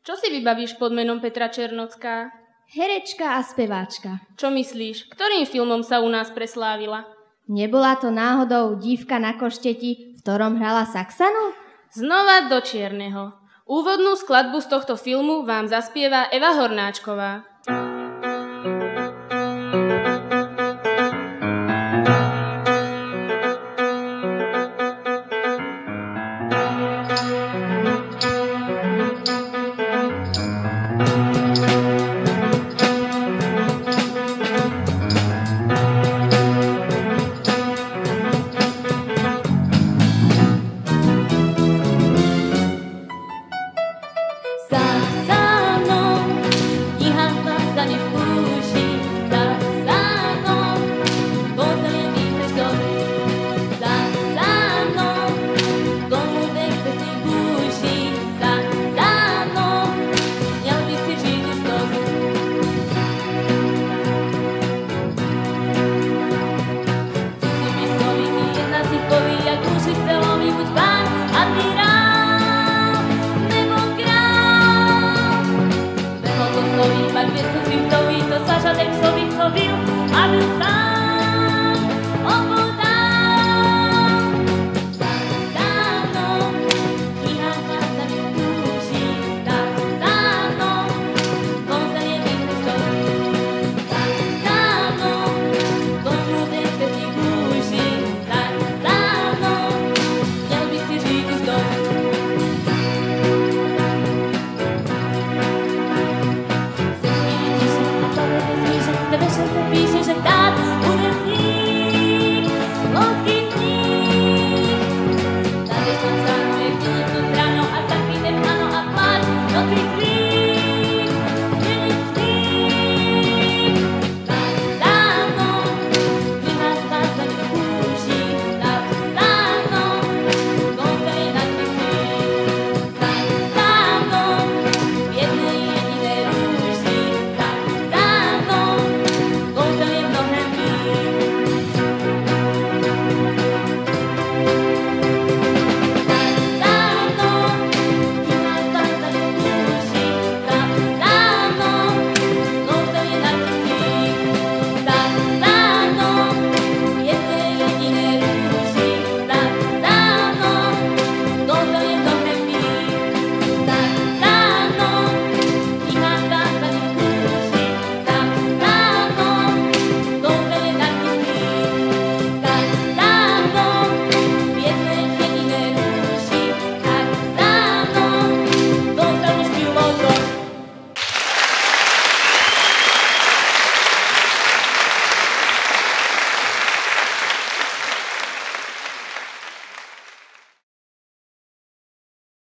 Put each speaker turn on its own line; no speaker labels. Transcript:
Čo si vybavíš pod menom Petra Černocká?
Herečka a speváčka.
Čo myslíš, ktorým filmom sa u nás preslávila?
Nebola to náhodou Dívka na košteti, v ktorom hrala Saxanu?
Znova do čierneho. Úvodnú skladbu z tohto filmu vám zaspieva Eva Hornáčková.